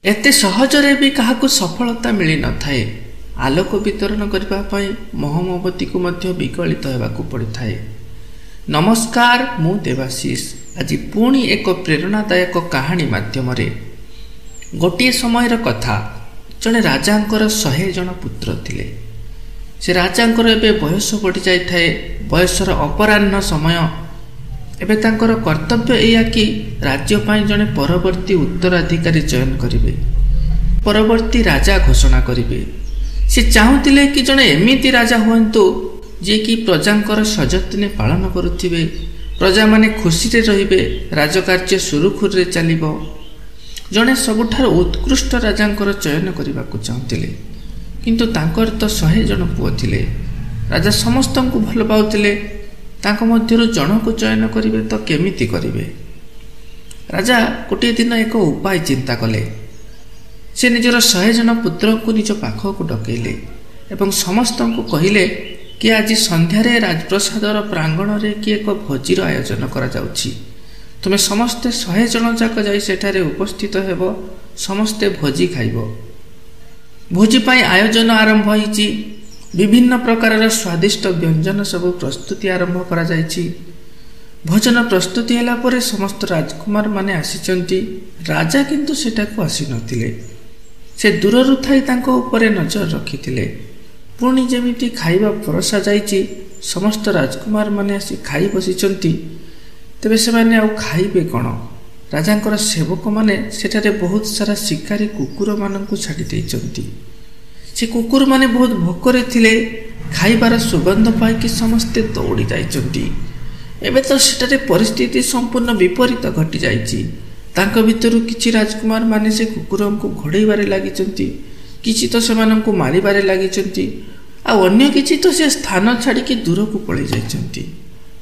ଏତେ ସହଜରେ ବି କାହାକୁ ସଫଳତା ମିଳିନଥାଏ। ଆଲୋକ ବିତରଣ କରିବା ପାଇଁ ମହମବତୀକୁ ମଧ୍ୟ ବିଗଳିତ ହେବାକୁ ପଡ଼ିଥାଏ। ନମସ୍କାର, ମୁଁ ଦେବାଶିଷ। ଆଜି ପୁଣି ଏକ ପ୍ରେରଣାଦାୟକ କାହାଣୀ ମାଧ୍ୟମରେ। ଗୋଟିଏ ସମୟର କଥା, ଜଣେ ରାଜାଙ୍କର 100 ଜଣ ପୁତ୍ର ଥିଲେ। ସେ ରାଜାଙ୍କର ଏବେ ବୟସ ବଢ଼ିଯାଇଥାଏ। ବୟସର ଅପରାହ୍ନ ସମୟ। ଏବେ ତାଙ୍କର କର୍ତ୍ତବ୍ୟ ଏଇଆ କି ରାଜ୍ୟ ପାଇଁ ଜଣେ ପରବର୍ତ୍ତୀ ଉତ୍ତରାଧିକାରୀ ଚୟନ କରିବେ, ପରବର୍ତ୍ତୀ ରାଜା ଘୋଷଣା କରିବେ। ସେ ଚାହୁଁଥିଲେ କି ଜଣେ ଏମିତି ରାଜା ହୁଅନ୍ତୁ ଯିଏକି ପ୍ରଜାଙ୍କର ସଯତ୍ନେ ପାଳନ କରୁଥିବେ, ପ୍ରଜାମାନେ ଖୁସିରେ ରହିବେ, ରାଜକାର୍ଯ୍ୟ ସୁରୁଖୁରୁରେ ଚାଲିବ। ଜଣେ ସବୁଠାରୁ ଉତ୍କୃଷ୍ଟ ରାଜାଙ୍କର ଚୟନ କରିବାକୁ ଚାହୁଁଥିଲେ। କିନ୍ତୁ ତାଙ୍କର ତ 100 ଜଣ ପୁଅ ଥିଲେ। ରାଜା ସମସ୍ତଙ୍କୁ ଭଲ ପାଉଥିଲେ। ତାଙ୍କ ମଧ୍ୟରୁ ଜଣକୁ ଚୟନ କରିବେ ତ କେମିତି କରିବେ? ରାଜା ଗୋଟିଏ ଦିନ ଏକ ଉପାୟ ଚିନ୍ତା କଲେ। ସେ ନିଜର 100 ଜଣ ପୁତ୍ରଙ୍କୁ ନିଜ ପାଖକୁ ଡକେଇଲେ ଏବଂ ସମସ୍ତଙ୍କୁ କହିଲେ କି ଆଜି ସନ୍ଧ୍ୟାରେ ରାଜପ୍ରସାଦର ପ୍ରାଙ୍ଗଣରେ କି ଏକ ଭୋଜିର ଆୟୋଜନ କରାଯାଉଛି। ତୁମେ ସମସ୍ତେ 100 ଜଣ ଯାକ ଯାଇ ସେଠାରେ ଉପସ୍ଥିତ ହେବ। ସମସ୍ତେ ଭୋଜି ଖାଇବ। ଭୋଜି ପାଇଁ ଆୟୋଜନ ଆରମ୍ଭ ହୋଇଛି। ବିଭିନ୍ନ ପ୍ରକାରର ସ୍ୱାଦିଷ୍ଟ ବ୍ୟଞ୍ଜନ ସବୁ ପ୍ରସ୍ତୁତି ଆରମ୍ଭ କରାଯାଇଛି। ଭୋଜନ ପ୍ରସ୍ତୁତି ହେଲା ପରେ ସମସ୍ତ ରାଜକୁମାର ମାନେ ଆସିଛନ୍ତି। ରାଜା କିନ୍ତୁ ସେଠାକୁ ଆସିନଥିଲେ। ସେ ଦୂରରୁ ଥାଇ ତାଙ୍କ ଉପରେ ନଜର ରଖିଥିଲେ। ପୁଣି ଯେମିତି ଖାଇବା ପରସା ଯାଇଛି, ସମସ୍ତ ରାଜକୁମାର ମାନେ ଆସି ଖାଇ ବସିଛନ୍ତି। ତେବେ ସେମାନେ ଆଉ ଖାଇବେ କ'ଣ? ରାଜାଙ୍କର ସେବକମାନେ ସେଠାରେ ବହୁତ ସାରା ଶିକାରୀ କୁକୁରମାନଙ୍କୁ ଛାଡ଼ି ଦେଇଛନ୍ତି। ସେ କୁକୁରମାନେ ବହୁତ ଭୋକରେ ଥିଲେ। ଖାଇବାର ସୁଗନ୍ଧ ପାଇକି ସମସ୍ତେ ଦୌଡ଼ି ଯାଇଛନ୍ତି। ଏବେ ତ ସେଠାରେ ପରିସ୍ଥିତି ସମ୍ପୂର୍ଣ୍ଣ ବିପରୀତ ଘଟିଯାଇଛି। ତାଙ୍କ ଭିତରୁ କିଛି ରାଜକୁମାର ମାନେ ସେ କୁକୁରଙ୍କୁ ଘୋଡ଼େଇବାରେ ଲାଗିଛନ୍ତି, କିଛି ତ ସେମାନଙ୍କୁ ମାରିବାରେ ଲାଗିଛନ୍ତି, ଆଉ ଅନ୍ୟ କିଛି ତ ସେ ସ୍ଥାନ ଛାଡ଼ିକି ଦୂରକୁ ପଳାଇ ଯାଇଛନ୍ତି।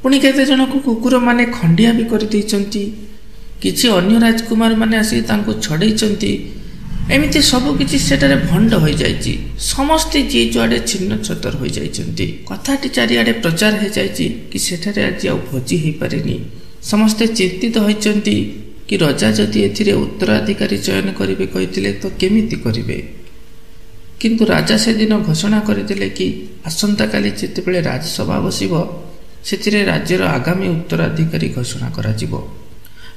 ପୁଣି କେତେଜଣକୁ କୁକୁରମାନେ ଖଣ୍ଡିଆ ବି କରିଦେଇଛନ୍ତି। କିଛି ଅନ୍ୟ ରାଜକୁମାର ମାନେ ଆସି ତାଙ୍କୁ ଛଡ଼େଇଛନ୍ତି। ଏମିତି ସବୁ କିଛି ସେଠାରେ ଭଣ୍ଡ ହୋଇଯାଇଛି। ସମସ୍ତେ ଯିଏ ଯୁଆଡ଼େ ଛିନ୍ନ ଛତର ହୋଇଯାଇଛନ୍ତି। କଥାଟି ଚାରିଆଡ଼େ ପ୍ରଚାର ହୋଇଯାଇଛି କି ସେଠାରେ ଆଜି ଆଉ ଭୋଜି ହୋଇପାରେନି। ସମସ୍ତେ ଚିନ୍ତିତ ହୋଇଛନ୍ତି କି ରାଜା ଯଦି ଏଥିରେ ଉତ୍ତରାଧିକାରୀ ଚୟନ କରିବେ କହିଥିଲେ ତ କେମିତି କରିବେ? କିନ୍ତୁ ରାଜା ସେଦିନ ଘୋଷଣା କରିଦେଲେ କି ଆସନ୍ତାକାଲି ଯେତେବେଳେ ରାଜସଭା ବସିବ, ସେଥିରେ ରାଜ୍ୟର ଆଗାମୀ ଉତ୍ତରାଧିକାରୀ ଘୋଷଣା କରାଯିବ।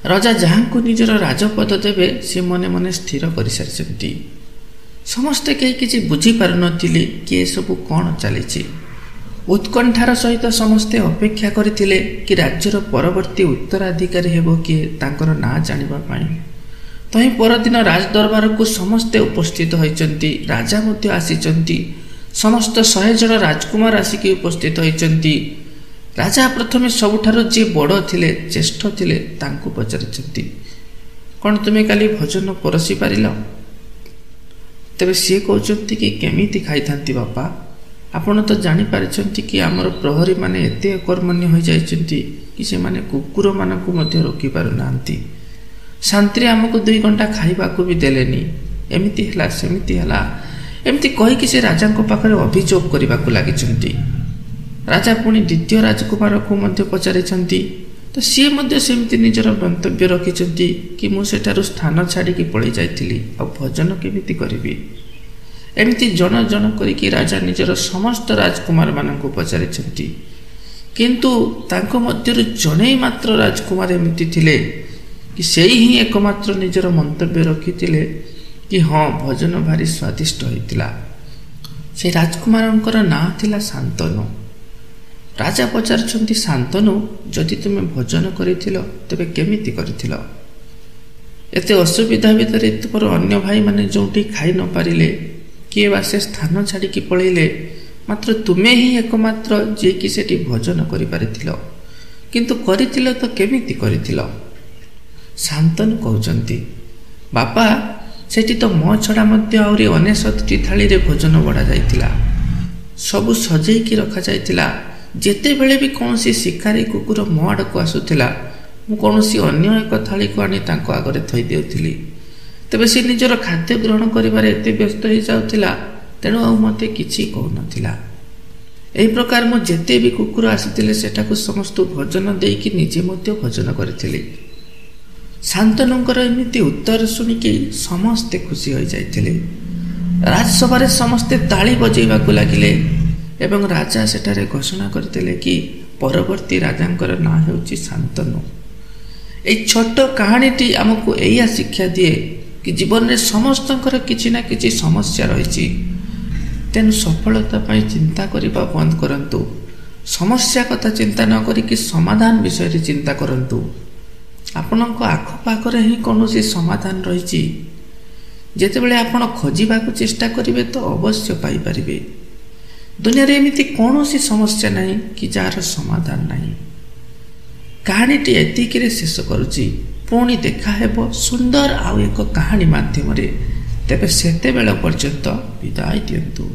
ରାଜା ଯାହାଙ୍କୁ ନିଜର ରାଜପଦ ଦେବେ ସେ ମନେ ମନେ ସ୍ଥିର କରିସାରିଛନ୍ତି। ସମସ୍ତେ କେହି କିଛି ବୁଝିପାରୁନଥିଲେ କି ଏସବୁ କ'ଣ ଚାଲିଛି। ଉତ୍କଣ୍ଠାର ସହିତ ସମସ୍ତେ ଅପେକ୍ଷା କରିଥିଲେ କି ରାଜ୍ୟର ପରବର୍ତ୍ତୀ ଉତ୍ତରାଧିକାରୀ ହେବ କିଏ, ତାଙ୍କର ନାଁ ଜାଣିବା ପାଇଁ। ତହିଁ ପରଦିନ ରାଜଦରବାରକୁ ସମସ୍ତେ ଉପସ୍ଥିତ ହୋଇଛନ୍ତି। ରାଜା ମଧ୍ୟ ଆସିଛନ୍ତି। ସମସ୍ତ 100 ଜଣ ରାଜକୁମାର ଆସିକି ଉପସ୍ଥିତ ହୋଇଛନ୍ତି। ରାଜା ପ୍ରଥମେ ସବୁଠାରୁ ଯିଏ ବଡ଼ ଥିଲେ, ଜ୍ୟେଷ୍ଠ ଥିଲେ, ତାଙ୍କୁ ପଚାରିଛନ୍ତି, କ'ଣ ତୁମେ କାଲି ଭୋଜନ ପରସି ପାରିଲ? ତେବେ ସିଏ କହୁଛନ୍ତି କି କେମିତି ଖାଇଥାନ୍ତି ବାପା? ଆପଣ ତ ଜାଣିପାରିଛନ୍ତି କି ଆମର ପ୍ରହରୀମାନେ ଏତେ ଅକର୍ମଣ୍ୟ ହୋଇଯାଇଛନ୍ତି କି ସେମାନେ କୁକୁରମାନଙ୍କୁ ମଧ୍ୟ ରୋକିପାରୁନାହାନ୍ତି। ଶାନ୍ତିରେ ଆମକୁ 2 ଘଣ୍ଟା ଖାଇବାକୁ ବି ଦେଲେନି। ଏମିତି ହେଲା, ସେମିତି ହେଲା, ଏମିତି କହିକି ସେ ରାଜାଙ୍କ ପାଖରେ ଅଭିଯୋଗ କରିବାକୁ ଲାଗିଛନ୍ତି। ରାଜା ପୁଣି ଦ୍ୱିତୀୟ ରାଜକୁମାରକୁ ମଧ୍ୟ ପଚାରିଛନ୍ତି। ତ ସିଏ ମଧ୍ୟ ସେମିତି ନିଜର ମନ୍ତବ୍ୟ ରଖିଛନ୍ତି କି ମୁଁ ସେଠାରୁ ସ୍ଥାନ ଛାଡ଼ିକି ପଳାଇ ଯାଇଥିଲି, ଆଉ ଭୋଜନ କେମିତି କରିବି? ଏମିତି ଜଣ ଜଣ କରିକି ରାଜା ନିଜର ସମସ୍ତ ରାଜକୁମାରମାନଙ୍କୁ ପଚାରିଛନ୍ତି। କିନ୍ତୁ ତାଙ୍କ ମଧ୍ୟରୁ ଜଣେ ମାତ୍ର ରାଜକୁମାର ଏମିତି ଥିଲେ କି ସେଇ ହିଁ ଏକମାତ୍ର ନିଜର ମନ୍ତବ୍ୟ ରଖିଥିଲେ କି ହଁ, ଭୋଜନ ଭାରି ସ୍ୱାଦିଷ୍ଟ ହୋଇଥିଲା। ସେ ରାଜକୁମାରଙ୍କର ନାଁ ଥିଲା ଶାନ୍ତନୁ। ରାଜା ପଚାରୁଛନ୍ତି, ଶାନ୍ତନୁ, ଯଦି ତୁମେ ଭୋଜନ କରିଥିଲ ତେବେ କେମିତି କରିଥିଲ? ଏତେ ଅସୁବିଧା ଭିତରେ ତୁମର ଅନ୍ୟ ଭାଇମାନେ ଯେଉଁଠି ଖାଇ ନ ପାରିଲେ, କିଏ ବା ସେ ସ୍ଥାନ ଛାଡ଼ିକି ପଳାଇଲେ, ମାତ୍ର ତୁମେ ହିଁ ଏକମାତ୍ର ଯିଏକି ସେଠି ଭୋଜନ କରିପାରିଥିଲ। କିନ୍ତୁ କରିଥିଲ ତ କେମିତି କରିଥିଲ? ଶାନ୍ତନୁ କହୁଛନ୍ତି, ବାପା, ସେଠି ତ ମୋ ଛଡ଼ା ମଧ୍ୟ ଆହୁରି 69ଟି ଥାଳିରେ ଭୋଜନ ବଢ଼ାଯାଇଥିଲା। ସବୁ ସଜେଇକି ରଖାଯାଇଥିଲା। ଯେତେବେଳେ ବି କୌଣସି ଶିକାରୀ କୁକୁର ମୋ ଆଡ଼କୁ ଆସୁଥିଲା, ମୁଁ କୌଣସି ଅନ୍ୟ ଏକ ଥାଳିକୁ ଆଣି ତାଙ୍କ ଆଗରେ ଥୋଇ ଦେଉଥିଲି। ତେବେ ସେ ନିଜର ଖାଦ୍ୟ ଗ୍ରହଣ କରିବାରେ ଏତେ ବ୍ୟସ୍ତ ହୋଇଯାଉଥିଲା, ତେଣୁ ଆଉ ମୋତେ କିଛି କହୁନଥିଲା। ଏହି ପ୍ରକାର ମୁଁ ଯେତେ ବି କୁକୁର ଆସିଥିଲେ ସେଠାକୁ ସମସ୍ତ ଭୋଜନ ଦେଇକି ନିଜେ ମଧ୍ୟ ଭୋଜନ କରିଥିଲି। ଶାନ୍ତନୁଙ୍କର ଏମିତି ଉତ୍ତର ଶୁଣିକି ସମସ୍ତେ ଖୁସି ହୋଇଯାଇଥିଲେ। ରାଜସଭାରେ ସମସ୍ତେ ତାଳି ବଜାଇବାକୁ ଲାଗିଲେ ଏବଂ ରାଜା ସେଠାରେ ଘୋଷଣା କରିଥିଲେ କି ପରବର୍ତ୍ତୀ ରାଜାଙ୍କର ନାଁ ହେଉଛି ଶାନ୍ତନୁ। ଏହି ଛୋଟ କାହାଣୀଟି ଆମକୁ ଏଇଆ ଶିକ୍ଷା ଦିଏ କି ଜୀବନରେ ସମସ୍ତଙ୍କର କିଛି ନା କିଛି ସମସ୍ୟା ରହିଛି। ତେଣୁ ସଫଳତା ପାଇଁ ଚିନ୍ତା କରିବା ବନ୍ଦ କରନ୍ତୁ। ସମସ୍ୟା କଥା ଚିନ୍ତା ନ କରିକି ସମାଧାନ ବିଷୟରେ ଚିନ୍ତା କରନ୍ତୁ। ଆପଣଙ୍କ ଆଖପାଖରେ ହିଁ କୌଣସି ସମାଧାନ ରହିଛି। ଯେତେବେଳେ ଆପଣ ଖୋଜିବାକୁ ଚେଷ୍ଟା କରିବେ ତ ଅବଶ୍ୟ ପାଇପାରିବେ। ଦୁନିଆରେ ଏମିତି କୌଣସି ସମସ୍ୟା ନାହିଁ କି ଯାହାର ସମାଧାନ ନାହିଁ। କାହାଣୀଟି ଏତିକିରେ ଶେଷ କରୁଛି। ପୁଣି ଦେଖା ହେବ ସୁନ୍ଦର ଆଉ ଏକ କାହାଣୀ ମାଧ୍ୟମରେ। ତେବେ ସେତେବେଳ ପର୍ଯ୍ୟନ୍ତ ବିଦାୟ ଦିଅନ୍ତୁ।